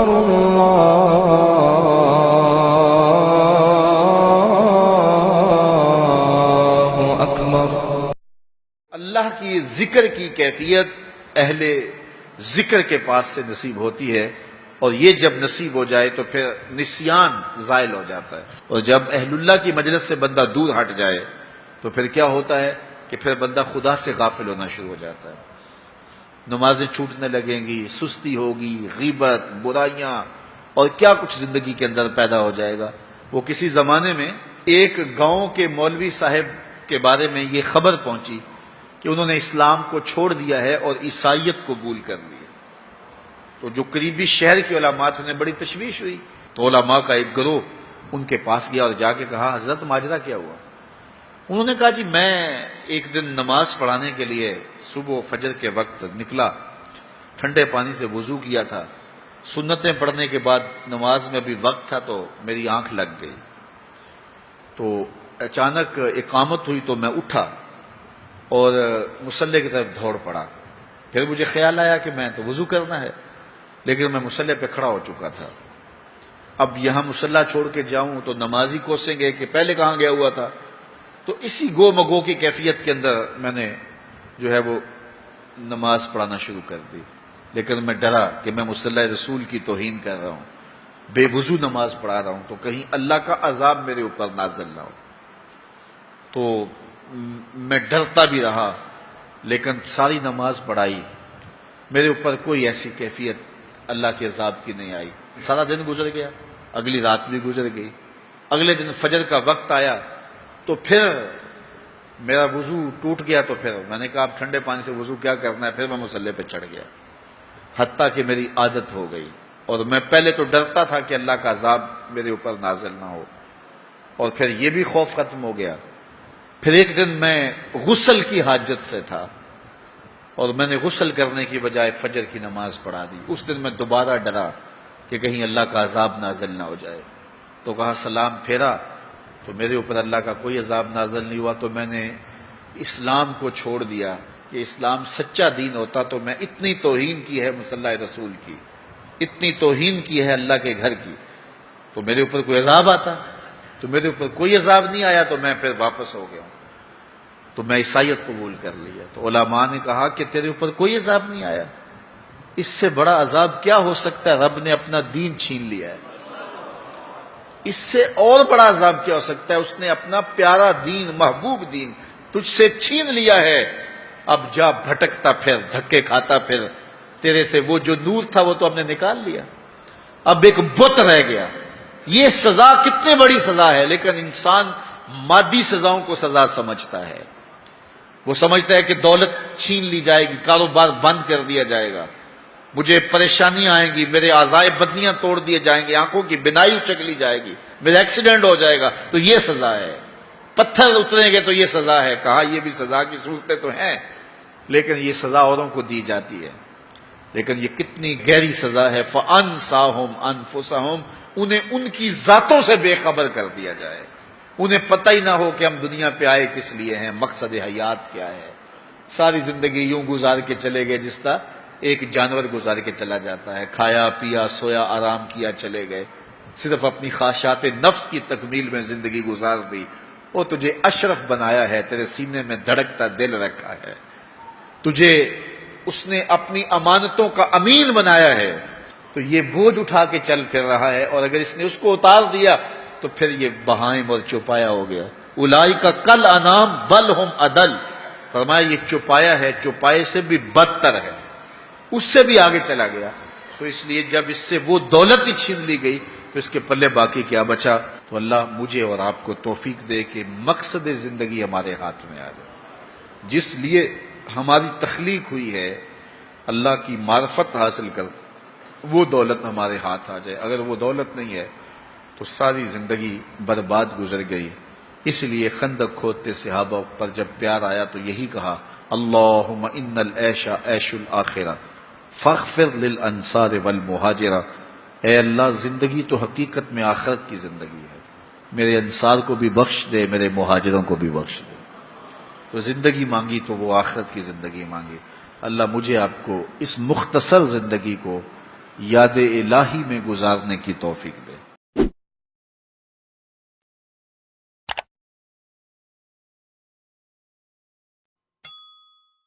أكبر الله أكبر۔ اللہ کی ذکر کی کیفیت اہل ذکر کے پاس سے نصیب ہوتی ہے، اور یہ جب نصیب ہو جائے تو پھر نسیان زائل ہو جاتا ہے، اور جب اہل اللہ کی مجلس سے بندہ دور ہٹ جائے تو پھر کیا ہوتا ہے کہ پھر بندہ خدا سے غافل ہونا شروع ہو جاتا ہے، نمازیں چھوٹنے لگیں گی، سستی ہوگی، غیبت، برائیاں، اور کیا کچھ زندگی کے اندر پیدا ہو جائے گا۔ وہ کسی زمانے میں ایک گاؤں کے مولوی صاحب کے بارے میں یہ خبر پہنچی کہ انہوں نے اسلام کو چھوڑ دیا ہے اور عیسائیت قبول کر لی۔ تو جو قریبی شہر کے علماء تھے انہیں بڑی تشویش ہوئی، تو علماء کا ایک گروہ ان کے پاس گیا اور جا کے کہا حضرت ماجرا کیا ہوا؟ انہوں نے کہا جی میں ایک دن نماز پڑھانے کے لیے صبح فجر کے وقت نکلا، ٹھنڈے پانی سے وضو کیا تھا، سنتیں پڑھنے کے بعد نماز میں بھی وقت تھا تو میری آنکھ لگ گئی، تو اچانک اقامت ہوئی تو میں اٹھا اور مصلی کی طرف دوڑ پڑا، پھر مجھے خیال آیا کہ میں تو وضو کرنا ہے لیکن میں مصلی پہ کھڑا ہو چکا تھا، اب یہاں مصلی چھوڑ کے جاؤں تو نمازی کوسیں گے کہ پہلے کہاں گیا ہوا تھا، تو اسی گو مگو کی کیفیت کے اندر میں نے جو ہے وہ نماز پڑھانا شروع کر دی، لیکن میں ڈرا کہ میں مصلی رسول کی توہین کر رہا ہوں، بے وضو نماز پڑھا رہا ہوں تو کہیں اللہ کا عذاب میرے اوپر نازل نہ ہو، تو میں ڈرتا بھی رہا لیکن ساری نماز پڑھائی، میرے اوپر کوئی ایسی کیفیت اللہ کے عذاب کی نہیں آئی، سارا دن گزر گیا، اگلی رات بھی گزر گئی، اگلے دن فجر کا وقت آیا تو پھر میرا وضو ٹوٹ گیا، تو پھر میں نے کہا اب ٹھنڈے پانی سے وضو کیا کرنا ہے، پھر میں مصلی پہ چڑھ گیا، حتیٰ کہ میری عادت ہو گئی، اور میں پہلے تو ڈرتا تھا کہ اللہ کا عذاب میرے اوپر نازل نہ ہو، اور پھر یہ بھی خوف ختم ہو گیا۔ پھر ایک دن میں غسل کی حاجت سے تھا اور میں نے غسل کرنے کی بجائے فجر کی نماز پڑھا دی، اس دن میں دوبارہ ڈرا کہ کہیں اللہ کا عذاب نازل نہ ہو جائے، تو کہا سلام پھیرا تو میرے اوپر اللہ کا کوئی عذاب نازل نہیں ہوا، تو میں نے اسلام کو چھوڑ دیا کہ اسلام سچا دین ہوتا تو میں اتنی توہین کی ہے مصلی رسول کی، اتنی توہین کی ہے اللہ کے گھر کی، تو میرے اوپر کوئی عذاب آتا، تو میرے اوپر کوئی عذاب نہیں آیا تو میں پھر واپس ہو گیا، تو میں عیسائیت قبول کر لیا۔ تو علماء نے کہا کہ تیرے اوپر کوئی عذاب نہیں آیا، اس سے بڑا عذاب کیا ہو سکتا ہے، رب نے اپنا دین چھین لیا ہے، اس سے اور بڑا عذاب کیا ہو سکتا ہے، اس نے اپنا پیارا دین، محبوب دین تجھ سے چھین لیا ہے، اب جا بھٹکتا پھر، دھکے کھاتا پھر، تیرے سے وہ جو نور تھا وہ تو ہم نے نکال لیا، اب ایک بت رہ گیا۔ یہ سزا کتنی بڑی سزا ہے، لیکن انسان مادی سزاؤں کو سزا سمجھتا ہے، وہ سمجھتا ہے کہ دولت چھین لی جائے گی، کاروبار بند کر دیا جائے گا، مجھے پریشانیاں آئیں گی، میرے اعضائے بدنیاں توڑ دیے جائیں گے، آنکھوں کی بینائی اچک لی جائے گی، میرا ایکسیڈنٹ ہو جائے گا تو یہ سزا ہے، پتھر اتریں گے تو یہ سزا ہے۔ کہا یہ بھی سزا کی صورتیں تو ہیں لیکن یہ سزا اوروں کو دی جاتی ہے، لیکن یہ کتنی گہری سزا ہے، فَأَنْسَاهُمْ أَنفُسَهُمْ، انہیں ان کی ذاتوں سے بے خبر کر دیا جائے، انہیں پتہ ہی نہ ہو کہ ہم دنیا پہ آئے کس لیے ہیں، مقصد حیات کیا ہے، ساری زندگی یوں گزار کے چلے گئے جس طرح ایک جانور گزار کے چلا جاتا ہے، کھایا پیا سویا آرام کیا چلے گئے، صرف اپنی خواہشات نفس کی تکمیل میں زندگی گزار دی۔ وہ تجھے اشرف بنایا ہے، تیرے سینے میں دھڑکتا دل رکھا ہے، تجھے اس نے اپنی امانتوں کا امین بنایا ہے، تو یہ بوجھ اٹھا کے چل پھر رہا ہے، اور اگر اس نے اس کو اتار دیا تو پھر یہ بہائم اور چوپایا ہو گیا۔ اولئک کالانعام بل ہم اضل، فرمایا یہ چوپایا ہے، چوپائے سے بھی بدتر ہے، اس سے بھی آگے چلا گیا۔ تو اس لیے جب اس سے وہ دولت ہی چھین لی گئی تو اس کے پلے باقی کیا بچا؟ تو اللہ مجھے اور آپ کو توفیق دے کہ مقصد زندگی ہمارے ہاتھ میں آ جائے، جس لیے ہماری تخلیق ہوئی ہے، اللہ کی معرفت حاصل کر وہ دولت ہمارے ہاتھ آ جائے۔ اگر وہ دولت نہیں ہے تو ساری زندگی برباد گزر گئی۔ اس لیے خندق کھودتے صحابہ پر جب پیار آیا تو یہی کہا اللہم ان العیش عیش الآخرہ فاغفر للانصار والمہاجرہ، اے اللہ زندگی تو حقیقت میں آخرت کی زندگی ہے، میرے انصار کو بھی بخش دے، میرے مہاجروں کو بھی بخش دے۔ تو زندگی مانگی تو وہ آخرت کی زندگی مانگی۔ اللہ مجھے آپ کو اس مختصر زندگی کو یاد الہی میں گزارنے کی توفیق دے۔